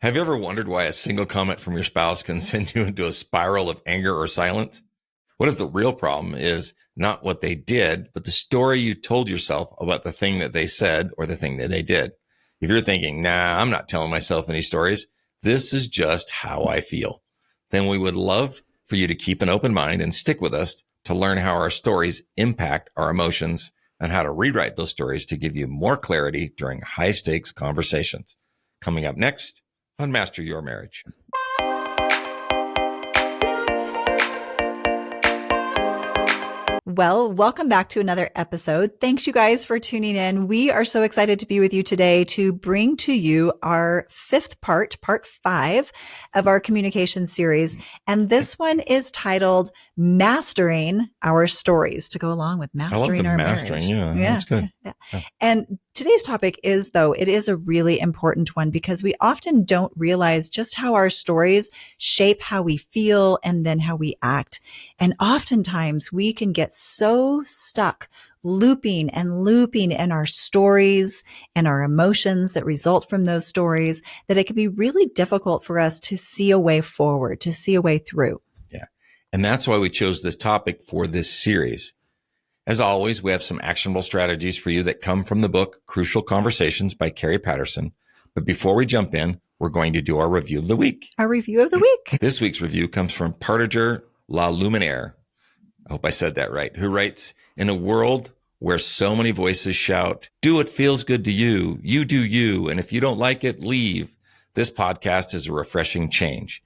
Have you ever wondered why a single comment from your spouse can send you into a spiral of anger or silence? What if the real problem is not what they did, but the story you told yourself about the thing that they said or the thing that they did? If you're thinking, nah, I'm not telling myself any stories, this is just how I feel, then we would love for you to keep an open mind and stick with us to learn how our stories impact our emotions and how to rewrite those stories to give you more clarity during high stakes conversations. Coming up next on Master Your Marriage. Well, welcome back to another episode. Thanks you guys for tuning in. We are so excited to be with you today to bring to you our fifth part 5 of our communication series. And this one is titled Mastering Our Stories, to go along with Mastering Our Marriage. Yeah, that's good. Yeah. And today's topic is, though, it is a really important one because we often don't realize just how our stories shape how we feel and then how we act. And oftentimes we can get so stuck looping in our stories and our emotions that result from those stories that it can be really difficult for us to see a way forward, to see a way through. Yeah. And that's why we chose this topic for this series. As always, we have some actionable strategies for you that come from the book, Crucial Conversations by Carrie Patterson. But before we jump in, we're going to do our review of the week. Our review of the week. This week's review comes from Partiger La Luminaire. I hope I said that right. Who writes, in a world where so many voices shout, do what feels good to you, you do you, and if you don't like it, leave. This podcast is a refreshing change.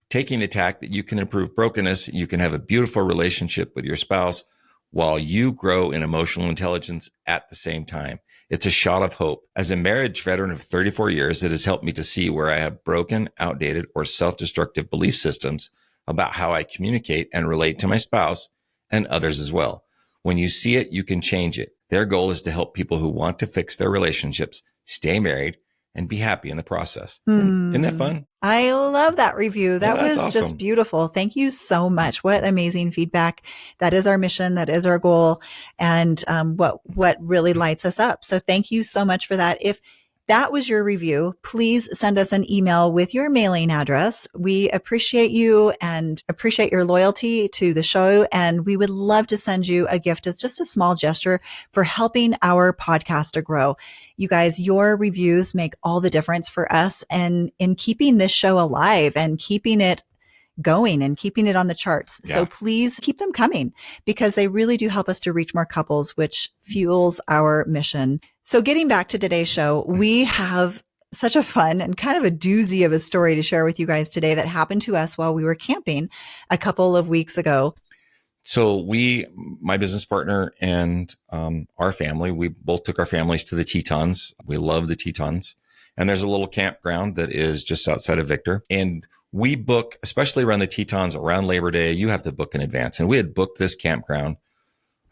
Taking the tack that you can improve brokenness, you can have a beautiful relationship with your spouse while you grow in emotional intelligence at the same time. It's a shot of hope. As a marriage veteran of 34 years, it has helped me to see where I have broken, outdated, or self-destructive belief systems about how I communicate and relate to my spouse and others as well. When you see it, you can change it. Their goal is to help people who want to fix their relationships, stay married, and be happy in the process. Isn't that fun? I love that review. That was awesome. Just beautiful. Thank you so much. What amazing feedback. That is our mission. That is our goal. And what really lights us up. So thank you so much for that. If that was your review, please send us an email with your mailing address. We appreciate you and appreciate your loyalty to the show. And we would love to send you a gift as just a small gesture for helping our podcast to grow. You guys, your reviews make all the difference for us and in keeping this show alive and keeping it going and keeping it on the charts. Yeah. So please keep them coming because they really do help us to reach more couples, which fuels our mission. So getting back to today's show, we have such a fun and kind of a doozy of a story to share with you guys today that happened to us while we were camping a couple of weeks ago. So my business partner and our family, we both took our families to the Tetons. We love the Tetons. And there's a little campground that is just outside of Victor. And we book, especially around the Tetons, around Labor Day, you have to book in advance. And we had booked this campground,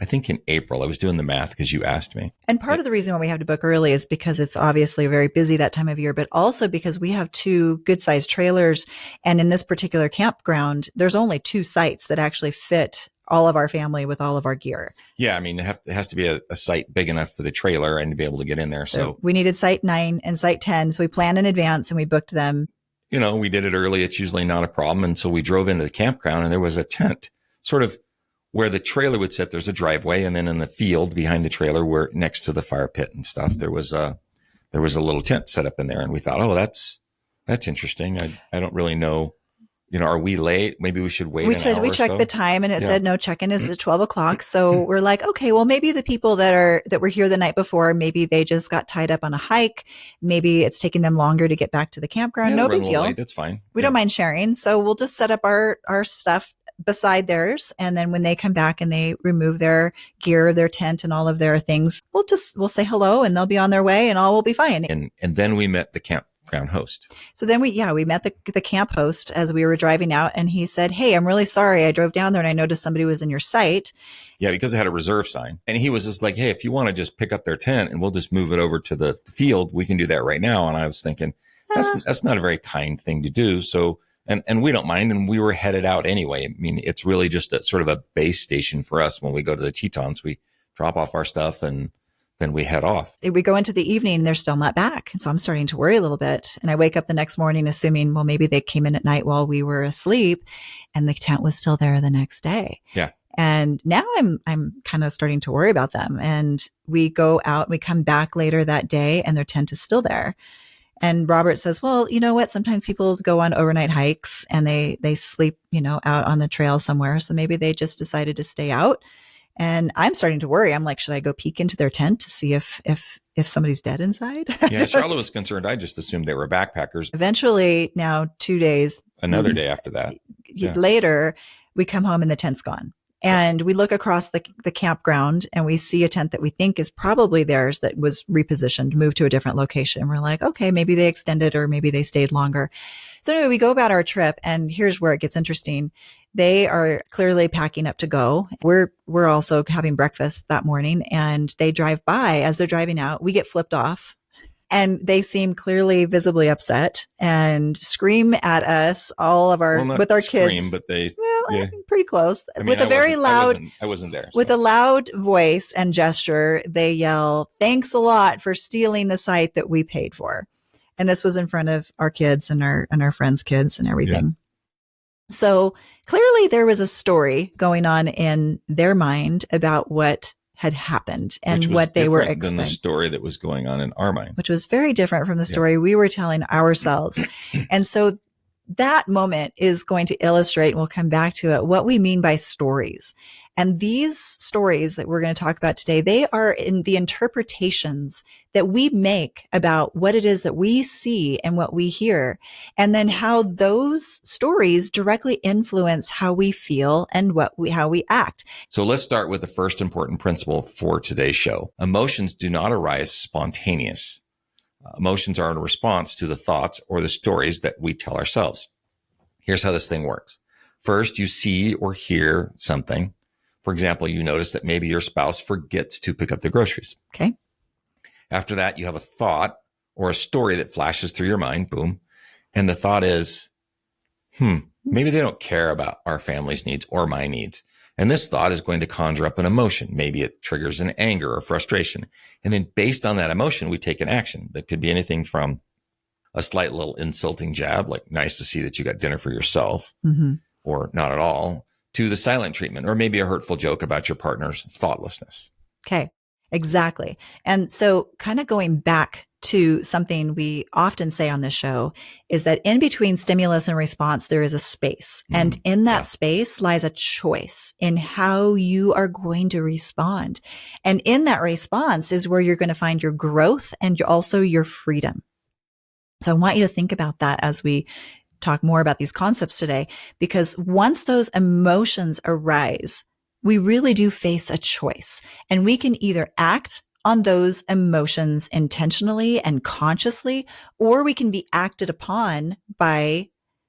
I think in April. I was doing the math because you asked me. And part of the reason why we have to book early is because it's obviously very busy that time of year, but also because we have 2 good-sized trailers. And in this particular campground, there's only 2 sites that actually fit all of our family with all of our gear. Yeah, I mean, it has to be a site big enough for the trailer and to be able to get in there. So we needed site 9 and site 10. So we planned in advance and we booked them. You know, we did it early. It's usually not a problem. And so we drove into the campground and there was a tent sort of where the trailer would sit. There's a driveway. And then in the field behind the trailer, where next to the fire pit and stuff, there was a little tent set up in there. And we thought, oh, that's interesting. I don't really know. You know, are we late? Maybe we should wait. We checked the time and it said no, check-in is at 12 o'clock. So we're like, okay, well, maybe the people that were here the night before, maybe they just got tied up on a hike. Maybe it's taking them longer to get back to the campground. No big deal. That's fine. We don't mind sharing. So we'll just set up our stuff beside theirs. And then when they come back and they remove their gear, their tent and all of their things, we'll say hello and they'll be on their way and all will be fine. And then we met the campground host. So then we met the camp host as we were driving out and he said, hey, I'm really sorry. I drove down there and I noticed somebody was in your site. Yeah, because it had a reserve sign. And he was just like, hey, if you want to just pick up their tent and we'll just move it over to the field, we can do that right now. And I was thinking, that's not a very kind thing to do. So, and we don't mind. And we were headed out anyway. I mean, it's really just a sort of a base station for us when we go to the Tetons. We drop off our stuff and then we head off. We go into the evening and they're still not back. And so I'm starting to worry a little bit. And I wake up the next morning assuming, well, maybe they came in at night while we were asleep and the tent was still there the next day. Yeah. And now I'm kind of starting to worry about them. And we go out, we come back later that day and their tent is still there. And Robert says, well, you know what? Sometimes people go on overnight hikes and they sleep, out on the trail somewhere. So maybe they just decided to stay out. And I'm starting to worry. I'm like, should I go peek into their tent to see if somebody's dead inside? Yeah, Charlotte was concerned. I just assumed they were backpackers. Eventually, now 2 days. Another day after that. Later, we come home and the tent's gone. And we look across the campground and we see a tent that we think is probably theirs that was repositioned, moved to a different location. And we're like, okay, maybe they extended or maybe they stayed longer. So anyway, we go about our trip and here's where it gets interesting. They are clearly packing up to go. We're also having breakfast that morning and they drive by. As they're driving out, we get flipped off. And they seem clearly visibly upset and scream at us, all of our, with our kids. But they, pretty close. I mean, with a very loud, I wasn't there. With a loud voice and gesture, they yell, "Thanks a lot for stealing the site that we paid for." And this was in front of our kids and our friends' kids and everything. Yeah. So clearly there was a story going on in their mind about what had happened and what they were expecting. Than the story that was going on in our mind. Which was very different from the story we were telling ourselves. And so that moment is going to illustrate, and we'll come back to it, what we mean by stories. And these stories that we're going to talk about today, they are in the interpretations that we make about what it is that we see and what we hear, and then how those stories directly influence how we feel and how we act. So let's start with the first important principle for today's show. Emotions do not arise spontaneous. Emotions are in response to the thoughts or the stories that we tell ourselves. Here's how this thing works. First, you see or hear something. For example, you notice that maybe your spouse forgets to pick up the groceries. Okay. After that, you have a thought or a story that flashes through your mind. Boom. And the thought is, maybe they don't care about our family's needs or my needs. And this thought is going to conjure up an emotion. Maybe it triggers an anger or frustration. And then based on that emotion, we take an action. That could be anything from a slight little insulting jab, like nice to see that you got dinner for yourself, or not at all, to the silent treatment, or maybe a hurtful joke about your partner's thoughtlessness. Okay, exactly. And so kind of going back to something we often say on this show is that in between stimulus and response, there is a space. And in that space lies a choice in how you are going to respond. And in that response is where you're going to find your growth and also your freedom. So I want you to think about that as we talk more about these concepts today, because once those emotions arise, we really do face a choice, and we can either act on those emotions intentionally and consciously, or we can be acted upon by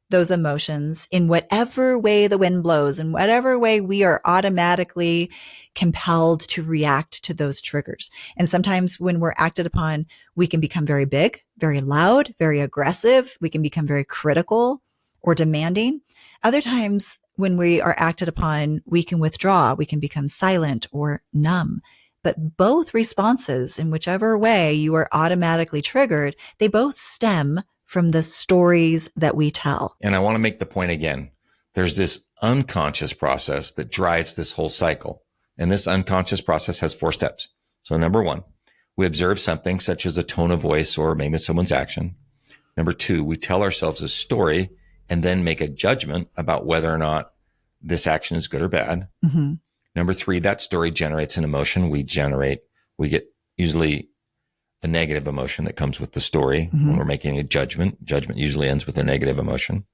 those emotions in whatever way the wind blows, in whatever way we are automatically compelled to react to those triggers. And sometimes when we're acted upon, we can become very big, very loud, very aggressive. We can become very critical or demanding. Other times when we are acted upon, we can withdraw, we can become silent or numb. But both responses, in whichever way you are automatically triggered, they both stem from the stories that we tell. And I want to make the point again. There's this unconscious process that drives this whole cycle. And this unconscious process has 4 steps. So number 1, we observe something such as a tone of voice or maybe someone's action. Number 2, we tell ourselves a story and then make a judgment about whether or not this action is good or bad. Number 3, that story generates an emotion. We get usually a negative emotion that comes with the story when we're making a judgment. Judgment usually ends with a negative emotion.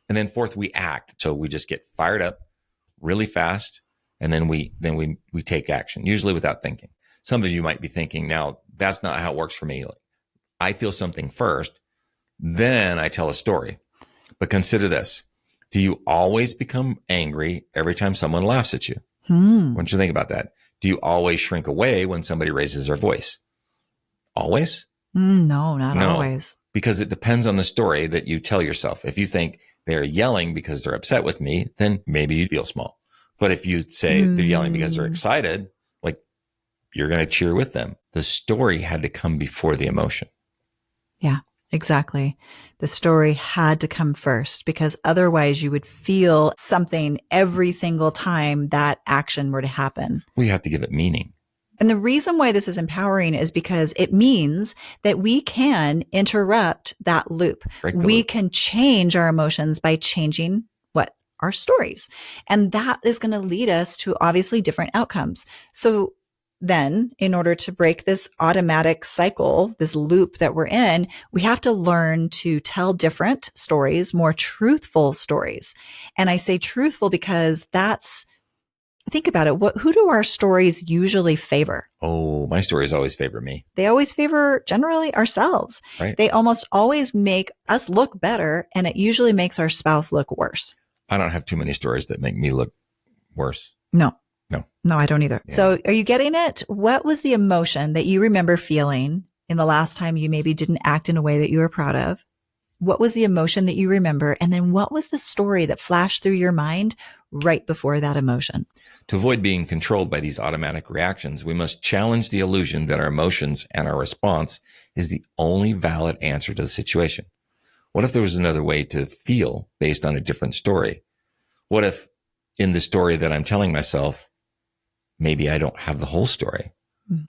And then 4th, we act. So we just get fired up really fast. And then we take action, usually without thinking. Some of you might be thinking, now that's not how it works for me. Like, I feel something first, then I tell a story. But consider this. Do you always become angry every time someone laughs at you? Why don't you think about that? Do you always shrink away when somebody raises their voice? Always? No, not always. Because it depends on the story that you tell yourself. If you think they're yelling because they're upset with me, then maybe you feel small. But if you say they're yelling because they're excited, like you're going to cheer with them. The story had to come before the emotion. Yeah, exactly. The story had to come first because otherwise you would feel something every single time that action were to happen. We have to give it meaning. And the reason why this is empowering is because it means that we can interrupt that loop. We can change our emotions by changing what? Our stories. And that is going to lead us to obviously different outcomes. So then in order to break this automatic cycle, this loop that we're in, we have to learn to tell different stories, more truthful stories. And I say truthful because think about it. Who do our stories usually favor? Oh, my stories always favor me. They always favor generally ourselves. Right. They almost always make us look better, and it usually makes our spouse look worse. I don't have too many stories that make me look worse. No, I don't either. Yeah. So are you getting it? What was the emotion that you remember feeling in the last time you maybe didn't act in a way that you were proud of? What was the emotion that you remember? And then what was the story that flashed through your mind right before that emotion? To avoid being controlled by these automatic reactions, we must challenge the illusion that our emotions and our response is the only valid answer to the situation. What if there was another way to feel based on a different story? What if in the story that I'm telling myself, maybe I don't have the whole story?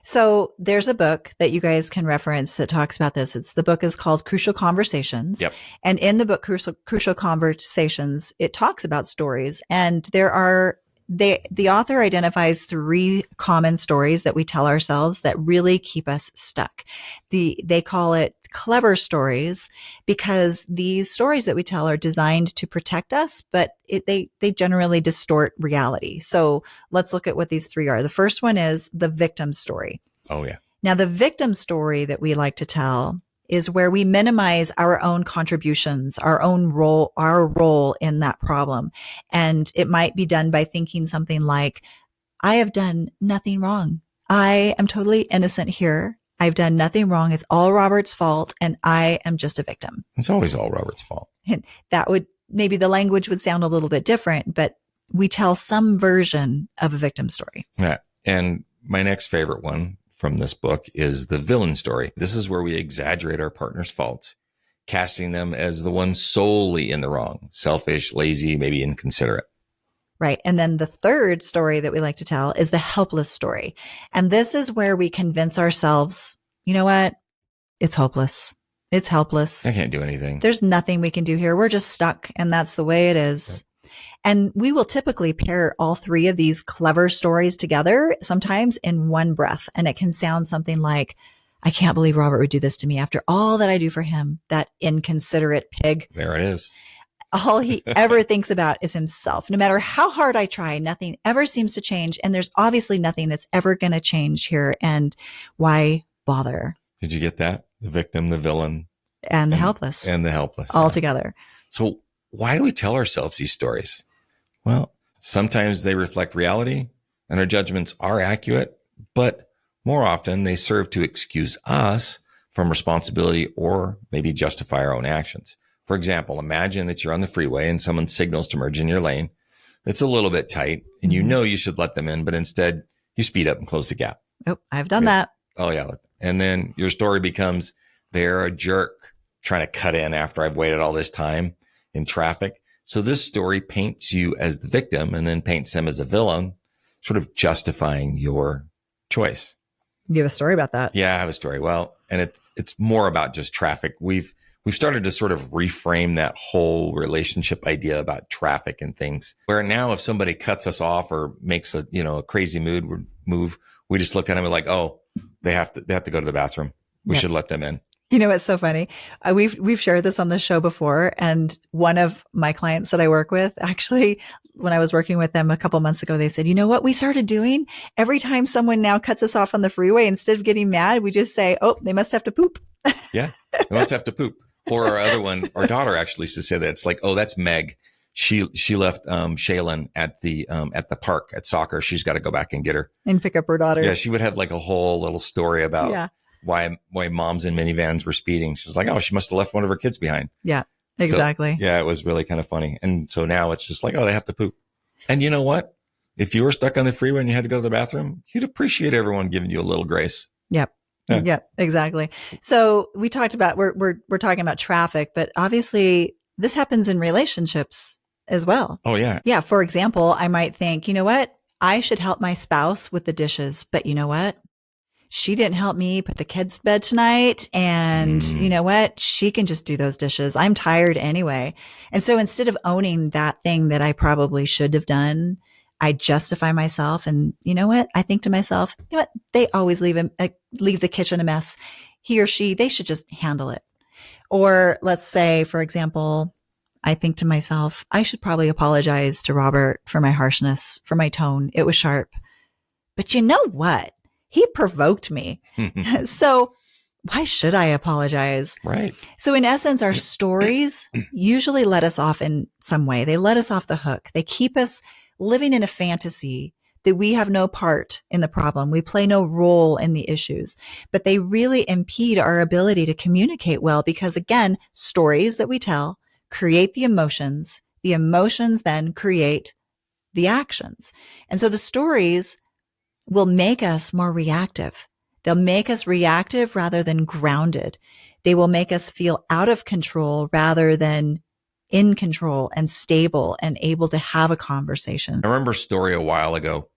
So there's a book that you guys can reference that talks about this. The book is called Crucial Conversations. Yep. And in the book, Crucial Conversations, it talks about stories. And the author identifies 3 common stories that we tell ourselves that really keep us stuck. They call it clever stories because these stories that we tell are designed to protect us, but they generally distort reality. So let's look at what these 3 are. The first one is the victim story. Oh, yeah. Now, the victim story that we like to tell is where we minimize our own contributions, our role in that problem. And it might be done by thinking something like, I have done nothing wrong. I am totally innocent here. I've done nothing wrong. It's all Robert's fault. And I am just a victim. It's always all Robert's fault. And maybe the language would sound a little bit different, but we tell some version of a victim story. Yeah. And my next favorite one from this book is the villain story. This is where we exaggerate our partner's faults, casting them as the one solely in the wrong, selfish, lazy, maybe inconsiderate. Right. And then the third story that we like to tell is the helpless story. And this is where we convince ourselves, you know what? It's hopeless. It's helpless. I can't do anything. There's nothing we can do here. We're just stuck. And that's the way it is. Yep. And we will typically pair all 3 of these clever stories together, sometimes in one breath. And it can sound something like, I can't believe Robert would do this to me after all that I do for him, that inconsiderate pig. There it is. All he ever thinks about is himself. No matter how hard I try, nothing ever seems to change. And there's obviously nothing that's ever going to change here. And why bother? Did you get that? The victim, the villain, and the helpless. And the helpless. All together. So why do we tell ourselves these stories? Well, sometimes they reflect reality and our judgments are accurate, but more often they serve to excuse us from responsibility or maybe justify our own actions. For example, imagine that you're on the freeway and someone signals to merge in your lane. It's a little bit tight and you know you should let them in, but instead you speed up and close the gap. Oh, I've done that. Oh, yeah. And then your story becomes, they're a jerk trying to cut in after I've waited all this time in traffic. So this story paints you as the victim and then paints them as a villain, sort of justifying your choice. You have a story about that? Yeah, I have a story. Well, and it's more about just traffic. We've started to sort of reframe that whole relationship idea about traffic and things, where now if somebody cuts us off or makes a crazy move, we just look at them and like, oh, they have to go to the bathroom. We should let them in. You know, it's so funny. We've shared this on the show before. And one of my clients that I work with, actually, when I was working with them a couple months ago, they said, you know what we started doing? Every time someone now cuts us off on the freeway, instead of getting mad, we just say, oh, they must have to poop. Yeah, they must have to poop. Or our other one, our daughter actually used to say that. It's like, oh, that's Meg. She left Shaylin at the park at soccer. She's got to go back and get her and pick up her daughter. Yeah, she would have like a whole little story about why moms in minivans were speeding. She was like, oh, she must have left one of her kids behind. Yeah, exactly. So, yeah, it was really kind of funny. And so now it's just like, oh, they have to poop. And you know what? If you were stuck on the freeway and you had to go to the bathroom, you'd appreciate everyone giving you a little grace. Yep. Yeah. Yep. Exactly. So we talked about, we're talking about traffic, but obviously this happens in relationships as well. Oh, yeah. Yeah. For example, I might think, you know what? I should help my spouse with the dishes, but you know what? She didn't help me put the kids to bed tonight. And you know what? She can just do those dishes. I'm tired anyway. And so instead of owning that thing that I probably should have done, I justify myself. And you know what? I think to myself, you know what? They always leave the kitchen a mess. He or she, they should just handle it. Or let's say, for example, I think to myself, I should probably apologize to Robert for my harshness, for my tone. It was sharp. But you know what? He provoked me. So why should I apologize? Right. So in essence, our stories usually let us off in some way. They let us off the hook. They keep us living in a fantasy that we have no part in the problem. We play no role in the issues, but they really impede our ability to communicate well because again, stories that we tell create the emotions. The emotions then create the actions. And so the stories will make us more reactive. They'll make us reactive rather than grounded. They will make us feel out of control rather than in control and stable and able to have a conversation. I remember a story a while ago,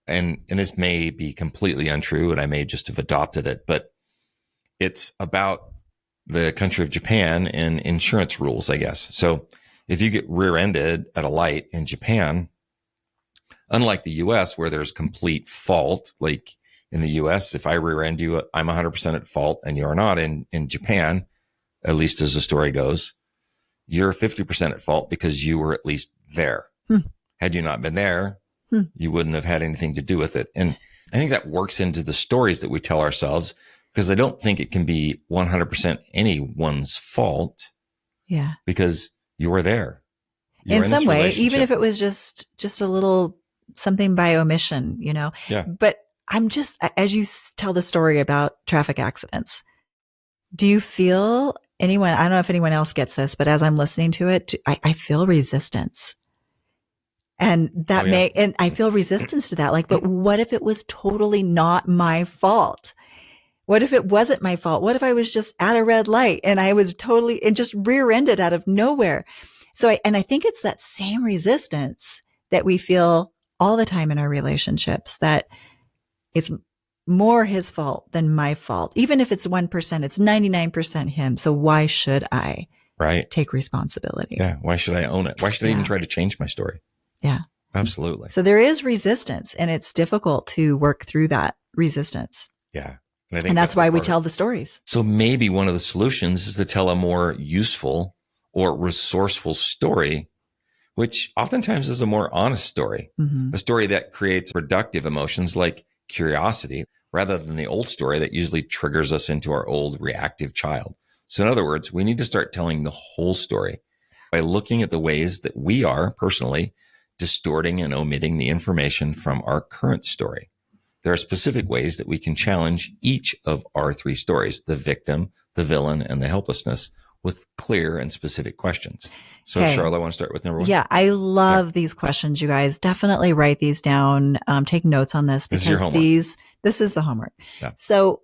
and this may be completely untrue, and I may just have adopted it, but it's about the country of Japan and insurance rules, I guess. So if you get rear-ended at a light in Japan, unlike the US where there's complete fault, like in the US, if I rear end you, I'm 100% at fault and you're not. In Japan, at least as the story goes, you're 50% at fault because you were at least there. Had you not been there, you wouldn't have had anything to do with it. And I think that works into the stories that we tell ourselves because I don't think it can be 100% anyone's fault. Yeah. Because you were there. In some way, even if it was just a little something by omission, you know? Yeah. But I'm just, as you tell the story about traffic accidents, do you feel I don't know if anyone else gets this, but as I'm listening to it, I feel resistance. And that and I feel resistance to that. Like, but what if it was totally not my fault? What if it wasn't my fault? What if I was just at a red light and I was totally, and just rear-ended out of nowhere? So I think it's that same resistance that we feel all the time in our relationships, that it's more his fault than my fault. Even if it's 1%, it's 99% him. So why should I take responsibility? Yeah. Why should I own it? Why should I even try to change my story? Yeah. Absolutely. So there is resistance and it's difficult to work through that resistance. Yeah. And that's why we tell the stories. So maybe one of the solutions is to tell a more useful or resourceful story, which oftentimes is a more honest story, a story that creates productive emotions like curiosity, rather than the old story that usually triggers us into our old reactive child. So in other words, we need to start telling the whole story by looking at the ways that we are personally distorting and omitting the information from our current story. There are specific ways that we can challenge each of our three stories, the victim, the villain, and the helplessness, with clear and specific questions. So, Charlotte, I want to start with number one. Yeah, I love these questions, you guys. Definitely write these down. Take notes on this because this is your homework. This is the homework. Yeah. So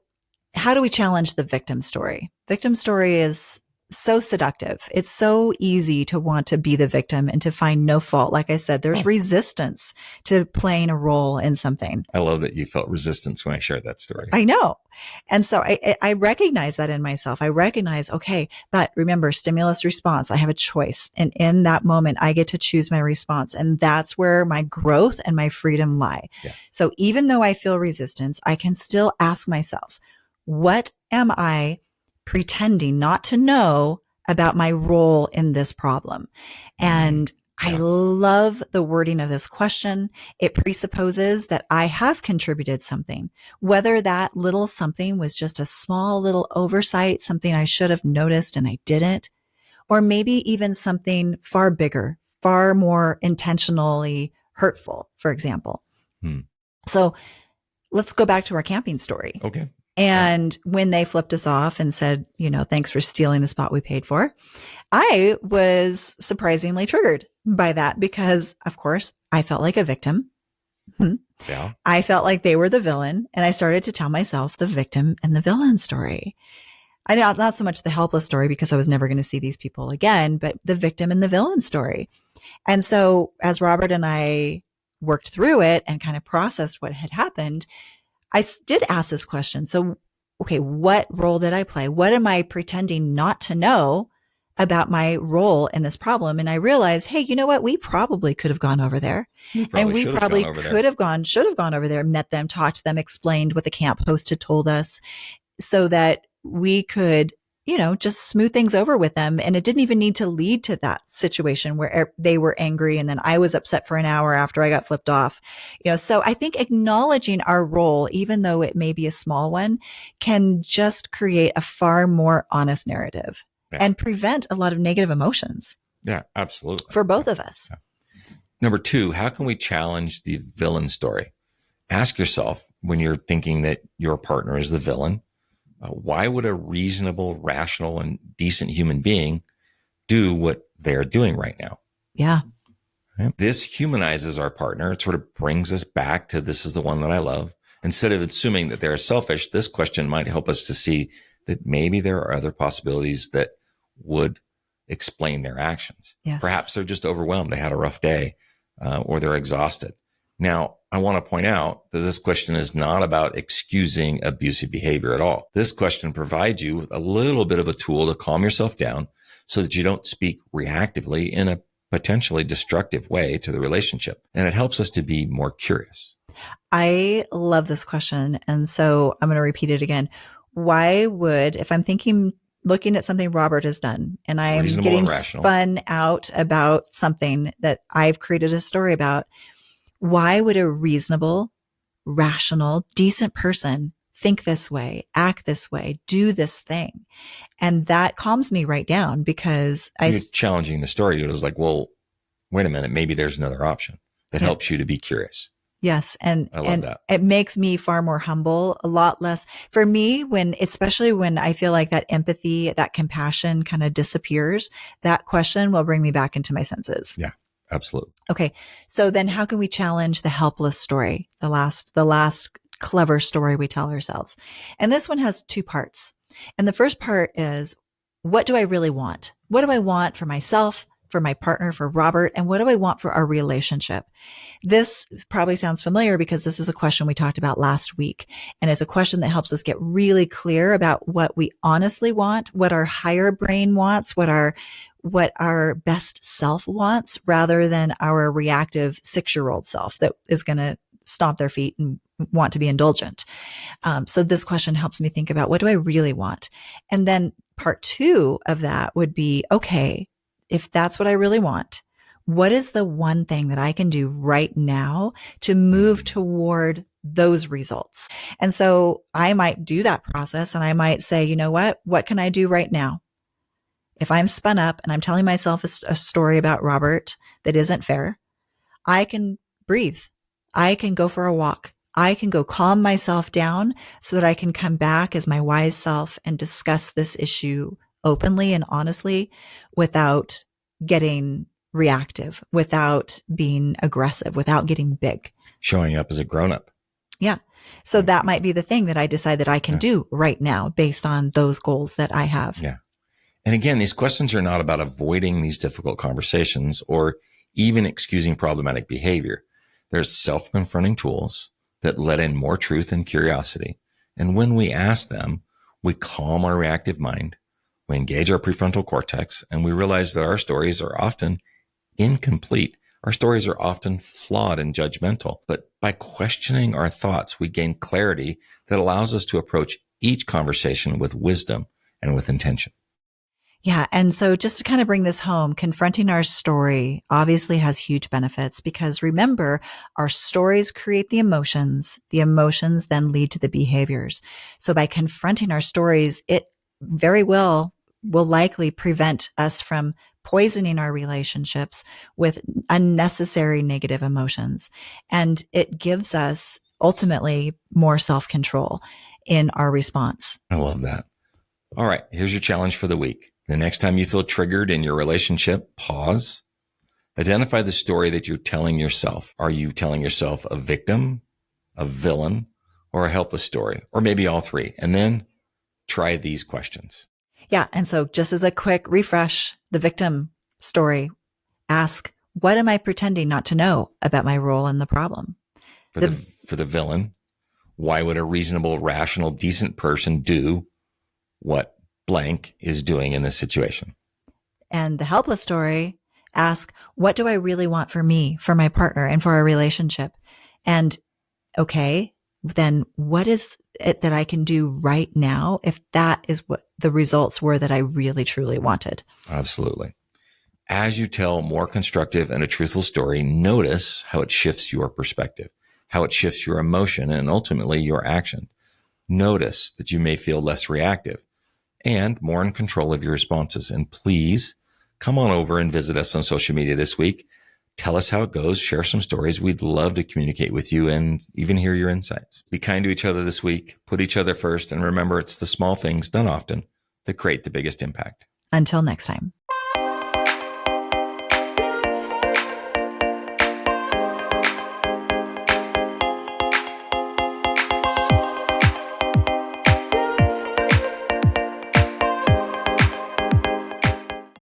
how do we challenge the victim story? Victim story is so seductive. It's so easy to want to be the victim and to find no fault. Like I said, there's resistance to playing a role in something. I love that you felt resistance when I shared that story. I know. And so I recognize that in myself. I recognize, okay, but remember, stimulus response, I have a choice. And in that moment, I get to choose my response. And that's where my growth and my freedom lie. Yeah. So even though I feel resistance, I can still ask myself, what am I pretending not to know about my role in this problem? And I love the wording of this question. It presupposes that I have contributed something, whether that little something was just a small little oversight, something I should have noticed and I didn't, or maybe even something far bigger, far more intentionally hurtful, for example. So let's go back to our camping story. Okay. And when they flipped us off and said, you know, thanks for stealing the spot we paid for, I was surprisingly triggered by that because, of course, I felt like a victim. Yeah. I felt like they were the villain. And I started to tell myself the victim and the villain story. Not so much the helpless story because I was never going to see these people again, but the victim and the villain story. And so as Robert and I worked through it and kind of processed what had happened, I did ask this question. So, okay, what role did I play? What am I pretending not to know about my role in this problem? And I realized, hey, you know what? We probably could have gone over there. And we probably should have gone over there, met them, talked to them, explained what the camp host had told us so that we could, just smooth things over with them. And it didn't even need to lead to that situation where they were angry and then I was upset for an hour after I got flipped off. So I think acknowledging our role, even though it may be a small one, can just create a far more honest narrative and prevent a lot of negative emotions. Yeah, absolutely. For both of us. Yeah. Number 2, how can we challenge the villain story? Ask yourself when you're thinking that your partner is the villain, why would a reasonable, rational, and decent human being do what they're doing right now? Yeah. Right? This humanizes our partner. It sort of brings us back to this is the one that I love. Instead of assuming that they're selfish, this question might help us to see that maybe there are other possibilities that would explain their actions. Yes. Perhaps they're just overwhelmed. They had a rough day, or they're exhausted. Now, I want to point out that this question is not about excusing abusive behavior at all. This question provides you with a little bit of a tool to calm yourself down so that you don't speak reactively in a potentially destructive way to the relationship. And it helps us to be more curious. I love this question. And so I'm going to repeat it again. Why would, if I'm looking at something Robert has done and I'm getting spun out about something that I've created a story about, why would a reasonable, rational, decent person think this way, act this way, do this thing? And that calms me right down because you're challenging the story. It was like, well, wait a minute, maybe there's another option that helps you to be curious. Yes. And I love that. It makes me far more humble, a lot less for me especially when I feel like that empathy, that compassion kind of disappears, that question will bring me back into my senses. Yeah. Absolutely. Okay. So then how can we challenge the helpless story? The last clever story we tell ourselves. And this one has 2 parts. And the first part is, what do I really want? What do I want for myself, for my partner, for Robert? And what do I want for our relationship? This probably sounds familiar because this is a question we talked about last week. And it's a question that helps us get really clear about what we honestly want, what our higher brain wants, what our best self wants, rather than our reactive 6-year-old self that is going to stomp their feet and want to be indulgent. So this question helps me think about, what do I really want? And then part 2 of that would be, okay, if that's what I really want, what is the one thing that I can do right now to move toward those results? And so I might do that process and I might say, you know what can I do right now? If I'm spun up and I'm telling myself a story about Robert that isn't fair, I can breathe. I can go for a walk. I can go calm myself down so that I can come back as my wise self and discuss this issue openly and honestly without getting reactive, without being aggressive, without getting big. Showing up as a grown-up. Yeah. So that might be the thing that I decide that I can do right now based on those goals that I have. Yeah. And again, these questions are not about avoiding these difficult conversations or even excusing problematic behavior. There's self-confronting tools that let in more truth and curiosity. And when we ask them, we calm our reactive mind, we engage our prefrontal cortex, and we realize that our stories are often incomplete. Our stories are often flawed and judgmental. But by questioning our thoughts, we gain clarity that allows us to approach each conversation with wisdom and with intention. Yeah. And so just to kind of bring this home, confronting our story obviously has huge benefits because remember, our stories create the emotions then lead to the behaviors. So by confronting our stories, it very well will likely prevent us from poisoning our relationships with unnecessary negative emotions. And it gives us ultimately more self-control in our response. I love that. All right. Here's your challenge for the week. The next time you feel triggered in your relationship, pause Identify the story that you're telling yourself. Are you telling yourself a victim, a villain, or a helpless story? Or maybe all three. And then try these questions. Yeah. And so just as a quick refresh, the victim story, ask, what am I pretending not to know about my role in the problem? For the villain, why would a reasonable, rational, decent person do what blank is doing in this situation? And the helpless story, ask, what do I really want for me, for my partner, and for our relationship? And okay, then what is it that I can do right now if that is what the results were that I really, truly wanted? Absolutely. As you tell a more constructive and a truthful story, notice how it shifts your perspective, how it shifts your emotion, and ultimately your action. Notice that you may feel less reactive and more in control of your responses. And please come on over and visit us on social media this week. Tell us how it goes. Share some stories. We'd love to communicate with you and even hear your insights. Be kind to each other this week. Put each other first. And remember, it's the small things done often that create the biggest impact. Until next time.